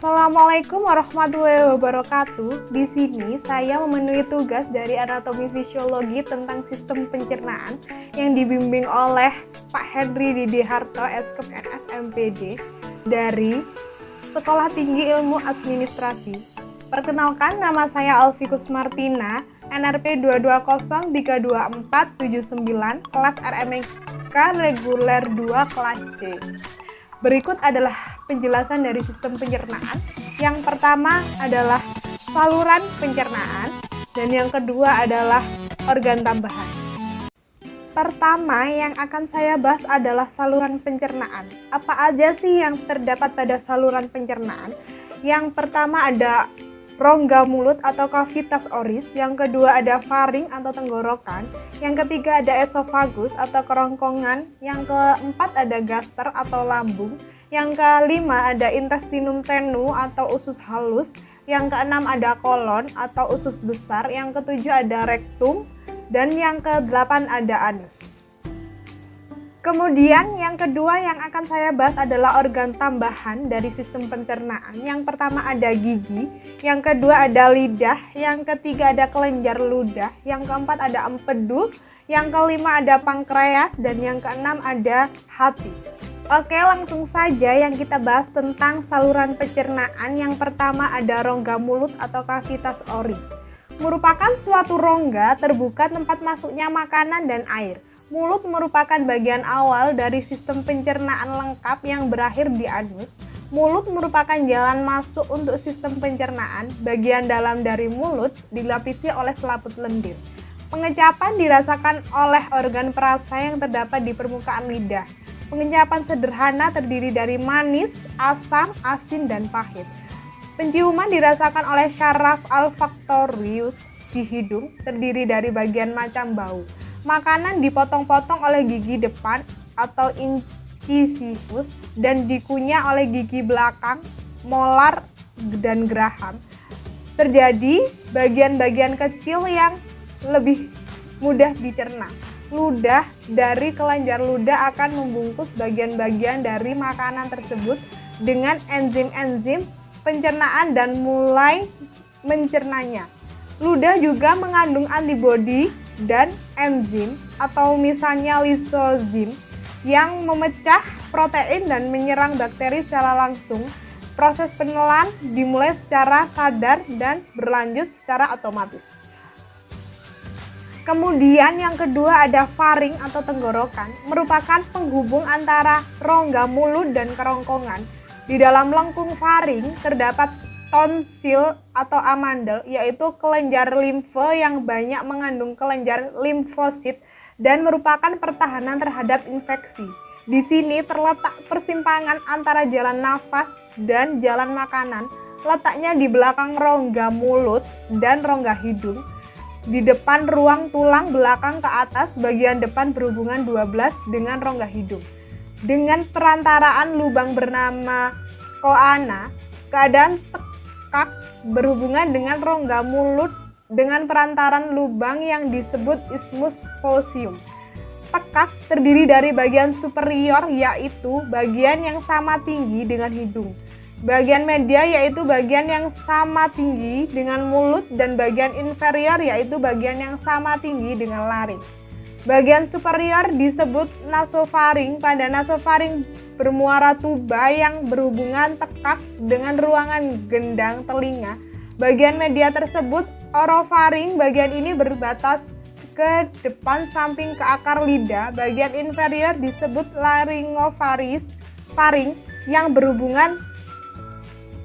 Assalamualaikum warahmatullahi wabarakatuh. Di sini saya memenuhi tugas dari anatomi fisiologi tentang sistem pencernaan yang dibimbing oleh Pak Henry Didi Harto, Eskep NS MPD dari Sekolah Tinggi Ilmu Administrasi. Perkenalkan, nama saya Alfikus Martina, NRP 220324799, kelas RMK reguler 2 kelas C. Berikut adalah penjelasan dari sistem pencernaan. Yang pertama adalah saluran pencernaan, dan yang kedua adalah organ tambahan. Pertama yang akan saya bahas adalah saluran pencernaan. Apa aja sih yang terdapat pada saluran pencernaan? Yang pertama ada rongga mulut atau kavitas oris, yang kedua ada faring atau tenggorokan, yang ketiga ada esofagus atau kerongkongan, yang keempat ada gaster atau lambung, yang kelima ada intestinum tenu atau usus halus, yang keenam ada kolon atau usus besar, yang ketujuh ada rektum, dan yang kedelapan ada anus. Kemudian yang kedua yang akan saya bahas adalah organ tambahan dari sistem pencernaan. Yang pertama ada gigi, yang kedua ada lidah, yang ketiga ada kelenjar ludah, yang keempat ada empedu, yang kelima ada pankreas, dan yang keenam ada hati. Oke, langsung saja yang kita bahas tentang saluran pencernaan. Yang pertama ada rongga mulut atau kavitas oris. Merupakan suatu rongga terbuka tempat masuknya makanan dan air. Mulut merupakan bagian awal dari sistem pencernaan lengkap yang berakhir di anus. Mulut merupakan jalan masuk untuk sistem pencernaan. Bagian dalam dari mulut dilapisi oleh selaput lendir. Pengecapan dirasakan oleh organ perasa yang terdapat di permukaan lidah. Pengecapan sederhana terdiri dari manis, asam, asin, dan pahit. Penciuman dirasakan oleh syaraf olfaktorius di hidung, terdiri dari bagian macam bau. Makanan dipotong-potong oleh gigi depan atau incisivus dan dikunyah oleh gigi belakang, molar, dan geraham. Terjadi bagian-bagian kecil yang lebih mudah dicerna. Ludah dari kelenjar ludah akan membungkus bagian-bagian dari makanan tersebut dengan enzim-enzim pencernaan dan mulai mencernanya. Ludah juga mengandung antibodi dan enzim atau misalnya lisozim yang memecah protein dan menyerang bakteri secara langsung. Proses penelan dimulai secara sadar dan berlanjut secara otomatis. Kemudian yang kedua ada faring atau tenggorokan, merupakan penghubung antara rongga mulut dan kerongkongan. Di dalam lengkung faring terdapat tonsil atau amandel, yaitu kelenjar limfe yang banyak mengandung kelenjar limfosit dan merupakan pertahanan terhadap infeksi. Di sini terletak persimpangan antara jalan nafas dan jalan makanan. Letaknya di belakang rongga mulut dan rongga hidung. Di depan ruang tulang belakang ke atas, bagian depan berhubungan 12 dengan rongga hidung. Dengan perantaraan lubang bernama koana, keadaan tekak berhubungan dengan rongga mulut dengan perantaran lubang yang disebut isthmus faucium. Tekak terdiri dari bagian superior, yaitu bagian yang sama tinggi dengan hidung. Bagian media yaitu bagian yang sama tinggi dengan mulut, dan bagian inferior yaitu bagian yang sama tinggi dengan laring. Bagian superior disebut nasofaring. Pada nasofaring bermuara tuba yang berhubungan tekak dengan ruangan gendang telinga. Bagian media tersebut orofaring. Bagian ini berbatas ke depan samping ke akar lidah. Bagian inferior disebut laryngofaring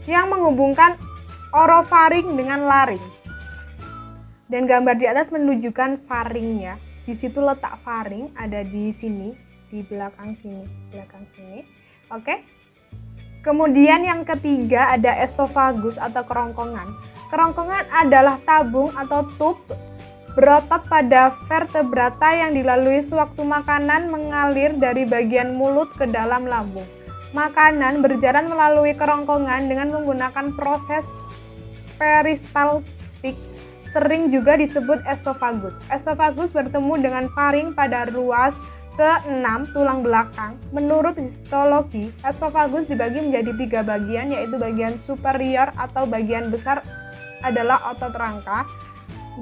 yang menghubungkan orofaring dengan laring. Dan gambar di atas menunjukkan faringnya. Di situ letak faring, ada di sini, di belakang sini. Oke. Kemudian yang ketiga ada esofagus atau kerongkongan. Kerongkongan adalah tabung atau tub berotot pada vertebrata yang dilalui sewaktu makanan mengalir dari bagian mulut ke dalam lambung. Makanan berjalan melalui kerongkongan dengan menggunakan proses peristaltik, sering juga disebut esofagus. Esofagus bertemu dengan faring pada ruas Keenam, tulang belakang. Menurut histologi, esofagus dibagi menjadi 3 bagian, yaitu bagian superior atau bagian besar adalah otot rangka,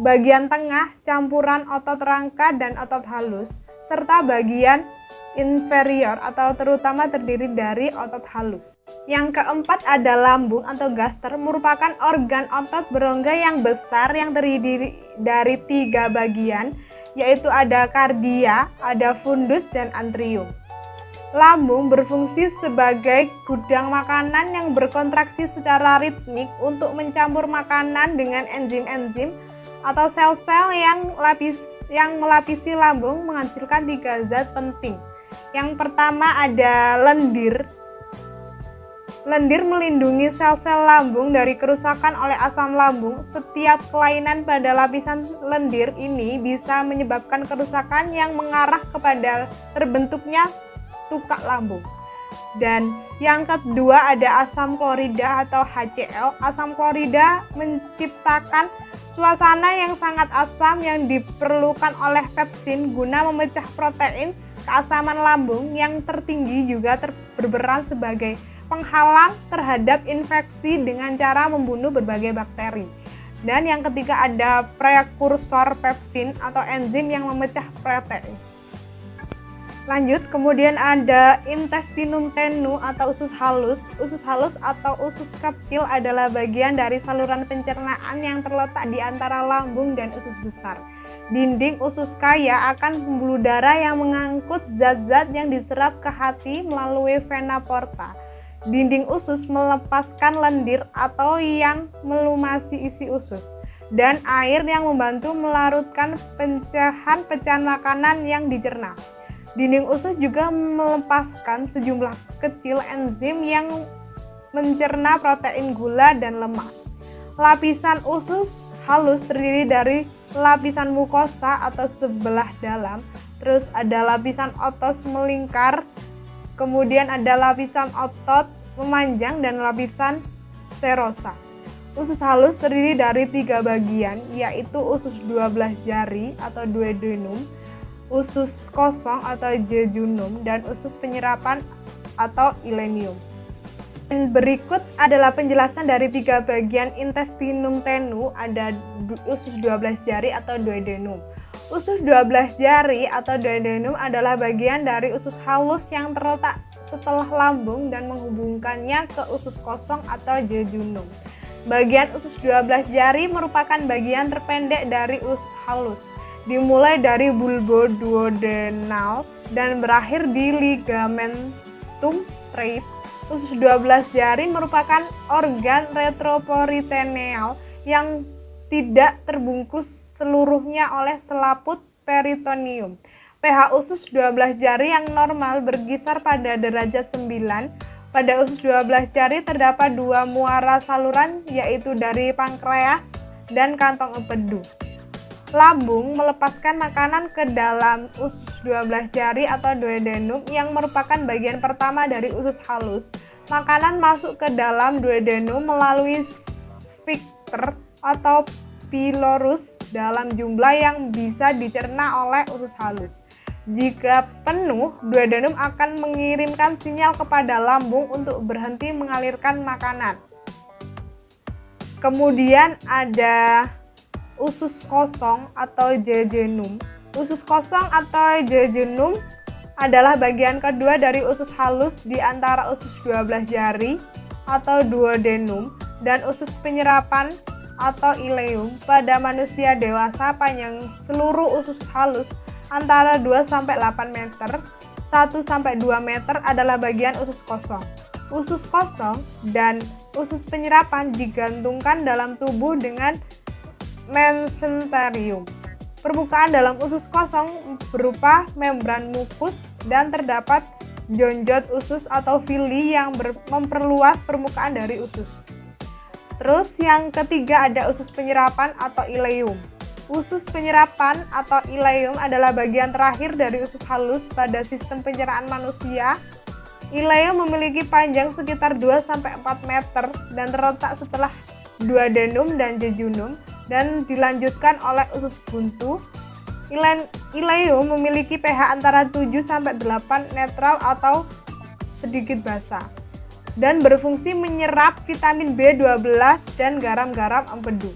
bagian tengah campuran otot rangka dan otot halus, serta bagian inferior atau terutama terdiri dari otot halus. Yang keempat ada lambung atau gaster, merupakan organ otot berongga yang besar yang terdiri dari 3 bagian, yaitu ada kardia, ada fundus, dan antrium. Lambung berfungsi sebagai gudang makanan yang berkontraksi secara ritmik untuk mencampur makanan dengan enzim-enzim atau sel-sel yang melapisi lambung menghasilkan 3 zat penting. Yang pertama ada lendir. Lendir melindungi sel-sel lambung dari kerusakan oleh asam lambung. Setiap kelainan pada lapisan lendir ini bisa menyebabkan kerusakan yang mengarah kepada terbentuknya tukak lambung. Dan yang kedua ada asam klorida atau HCl. Asam klorida menciptakan suasana yang sangat asam yang diperlukan oleh pepsin guna memecah protein. Keasaman lambung yang tertinggi juga berperan sebagai penghalang terhadap infeksi dengan cara membunuh berbagai bakteri. Dan yang ketiga ada prekursor pepsin atau enzim yang memecah protein. Lanjut, kemudian ada intestinum tenue atau usus halus. Usus halus atau usus kecil adalah bagian dari saluran pencernaan yang terletak di antara lambung dan usus besar. Dinding usus kaya akan pembuluh darah yang mengangkut zat-zat yang diserap ke hati melalui vena porta. Dinding usus melepaskan lendir atau yang melumasi isi usus, dan air yang membantu melarutkan pecahan makanan yang dicerna. Dinding usus juga melepaskan sejumlah kecil enzim yang mencerna protein, gula, dan lemak. Lapisan usus halus terdiri dari lapisan mukosa atau sebelah dalam, terus ada lapisan otot melingkar, kemudian ada lapisan otot memanjang, dan lapisan serosa. Usus halus terdiri dari 3 bagian, yaitu usus 12 jari atau duodenum, usus kosong atau jejunum, dan usus penyerapan atau ileum. Dan berikut adalah penjelasan dari 3 bagian intestinum tenue, ada usus 12 jari atau duodenum. Usus 12 jari atau duodenum adalah bagian dari usus halus yang terletak setelah lambung dan menghubungkannya ke usus kosong atau jejunum. Bagian usus 12 jari merupakan bagian terpendek dari usus halus, dimulai dari bulboduodenal dan berakhir di ligamentum strait. Usus 12 jari merupakan organ retroperitoneal yang tidak terbungkus seluruhnya oleh selaput peritoneum. pH usus 12 jari yang normal berkisar pada derajat 9. Pada usus 12 jari terdapat 2 muara saluran, yaitu dari pankreas dan kantong empedu. Lambung melepaskan makanan ke dalam usus 12 jari atau duodenum yang merupakan bagian pertama dari usus halus. Makanan masuk ke dalam duodenum melalui sphincter atau pylorus dalam jumlah yang bisa dicerna oleh usus halus. Jika penuh, duodenum akan mengirimkan sinyal kepada lambung untuk berhenti mengalirkan makanan. Kemudian ada usus kosong atau jejunum. Usus kosong atau jejunum adalah bagian kedua dari usus halus di antara usus 12 jari atau duodenum dan usus penyerapan atau ileum. Pada manusia dewasa, panjang seluruh usus halus antara 2-8 meter. 1-2 meter adalah bagian usus kosong. Usus kosong dan usus penyerapan digantungkan dalam tubuh dengan mesenterium. Permukaan dalam usus kosong berupa membran mukus dan terdapat jonjot usus atau villi yang memperluas permukaan dari usus. Terus yang ketiga ada usus penyerapan atau ileum. Usus penyerapan atau ileum adalah bagian terakhir dari usus halus pada sistem pencernaan manusia. Ileum memiliki panjang sekitar 2-4 meter dan terletak setelah duodenum dan jejunum dan dilanjutkan oleh usus buntu. Ileum memiliki pH antara 7-8 netral atau sedikit basa dan berfungsi menyerap vitamin B12 dan garam-garam empedu.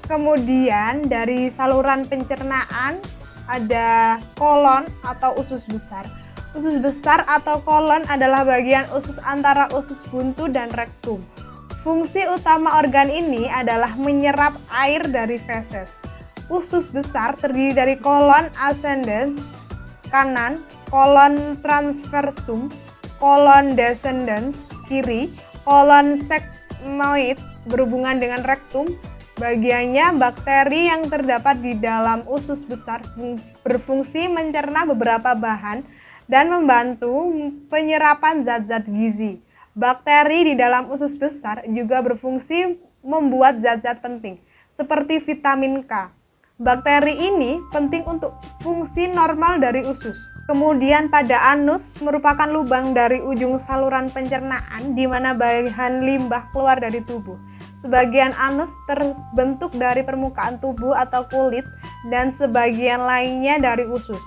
Kemudian dari saluran pencernaan ada kolon atau usus besar. Usus besar atau kolon adalah bagian usus antara usus buntu dan rektum. Fungsi utama organ ini adalah menyerap air dari feses. Usus besar terdiri dari kolon ascendens kanan, kolon transversum, kolon descendens kiri, kolon sigmoid berhubungan dengan rektum. Bagiannya bakteri yang terdapat di dalam usus besar berfungsi mencerna beberapa bahan dan membantu penyerapan zat-zat gizi. Bakteri di dalam usus besar juga berfungsi membuat zat-zat penting seperti vitamin K. Bakteri ini penting untuk fungsi normal dari usus. Kemudian pada anus merupakan lubang dari ujung saluran pencernaan di mana bahan limbah keluar dari tubuh. Sebagian anus terbentuk dari permukaan tubuh atau kulit dan sebagian lainnya dari usus.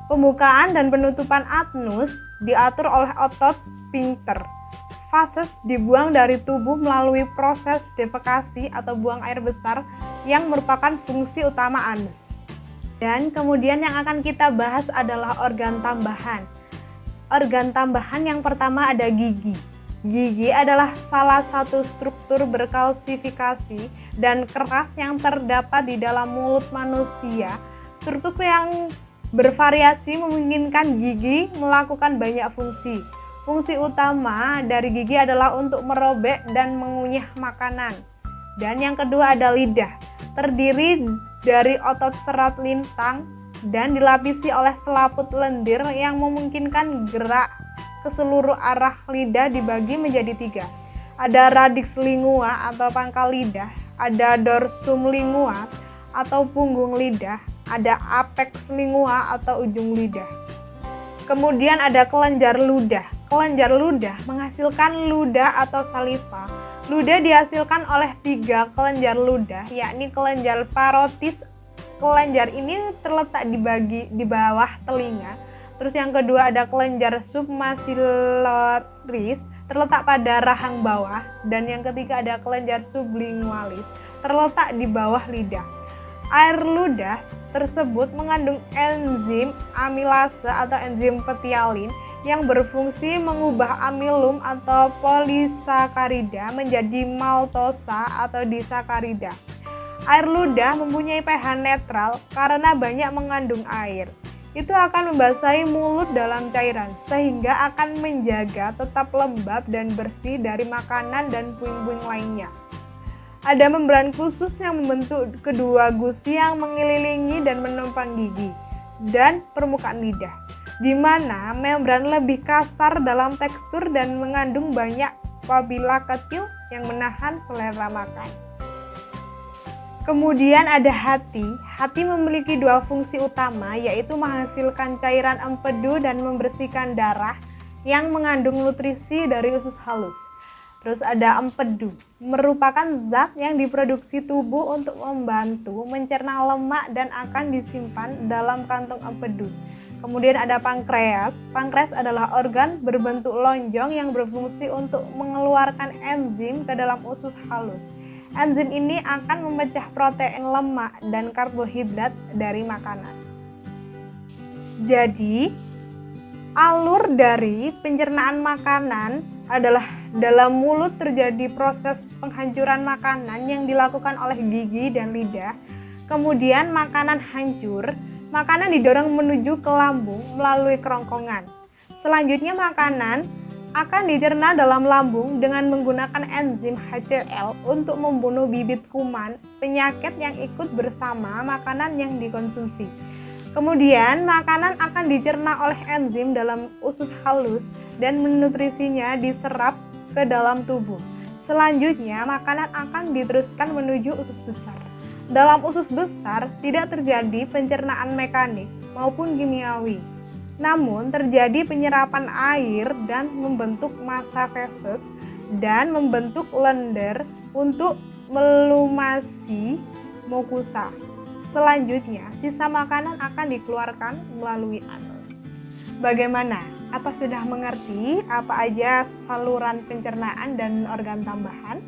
Pembukaan dan penutupan anus diatur oleh otot sphincter. Fases dibuang dari tubuh melalui proses defekasi atau buang air besar yang merupakan fungsi utama anus. Dan kemudian yang akan kita bahas adalah organ tambahan. Organ tambahan yang pertama ada gigi. Gigi adalah salah satu struktur berkalsifikasi dan keras yang terdapat di dalam mulut manusia. Struktur yang bervariasi memungkinkan gigi melakukan banyak fungsi. Fungsi utama dari gigi adalah untuk merobek dan mengunyah makanan. Dan yang kedua ada lidah, terdiri dari otot serat lintang dan dilapisi oleh selaput lendir yang memungkinkan gerak ke seluruh arah lidah dibagi menjadi 3. Ada radix lingua atau pangkal lidah, ada dorsum lingua atau punggung lidah, ada apex lingua atau ujung lidah. Kemudian ada kelenjar ludah. Kelenjar ludah menghasilkan ludah atau saliva. Ludah dihasilkan oleh 3 kelenjar ludah, yakni kelenjar parotis. Kelenjar ini terletak di bawah telinga. Terus yang kedua ada kelenjar submaxillaris, terletak pada rahang bawah. Dan yang ketiga ada kelenjar sublingualis, terletak di bawah lidah. Air ludah tersebut mengandung enzim amilase atau enzim petialin yang berfungsi mengubah amilum atau polisakarida menjadi maltosa atau disakarida. Air ludah mempunyai pH netral karena banyak mengandung air. Itu akan membasahi mulut dalam cairan sehingga akan menjaga tetap lembab dan bersih dari makanan dan puing-puing lainnya. Ada membran khusus yang membentuk kedua gusi yang mengelilingi dan menopang gigi dan permukaan lidah, di mana membran lebih kasar dalam tekstur dan mengandung banyak papila kecil yang menahan selera makan. Kemudian ada hati. Hati memiliki 2 fungsi utama, yaitu menghasilkan cairan empedu dan membersihkan darah yang mengandung nutrisi dari usus halus. Terus ada empedu, merupakan zat yang diproduksi tubuh untuk membantu mencerna lemak dan akan disimpan dalam kantong empedu. Kemudian ada pankreas. Pankreas adalah organ berbentuk lonjong yang berfungsi untuk mengeluarkan enzim ke dalam usus halus. Enzim ini akan memecah protein lemak dan karbohidrat dari makanan. Jadi, alur dari pencernaan makanan adalah dalam mulut terjadi proses penghancuran makanan yang dilakukan oleh gigi dan lidah. Kemudian makanan hancur, makanan didorong menuju ke lambung melalui kerongkongan. Selanjutnya makanan akan dicerna dalam lambung dengan menggunakan enzim HCl untuk membunuh bibit kuman, penyakit yang ikut bersama makanan yang dikonsumsi. Kemudian makanan akan dicerna oleh enzim dalam usus halus dan nutrisinya diserap ke dalam tubuh. Selanjutnya makanan akan diteruskan menuju usus besar. Dalam usus besar tidak terjadi pencernaan mekanik maupun kimiawi, namun terjadi penyerapan air dan membentuk massa feses dan membentuk lendir untuk melumasi mukosa. Selanjutnya, sisa makanan akan dikeluarkan melalui anus. Bagaimana? Apa sudah mengerti apa aja saluran pencernaan dan organ tambahan?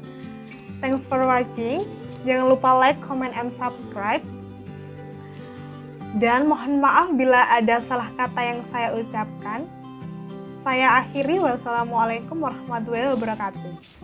Thanks for watching. Jangan lupa like, comment, and subscribe. Dan mohon maaf bila ada salah kata yang saya ucapkan. Saya akhiri. Wassalamualaikum warahmatullahi wabarakatuh.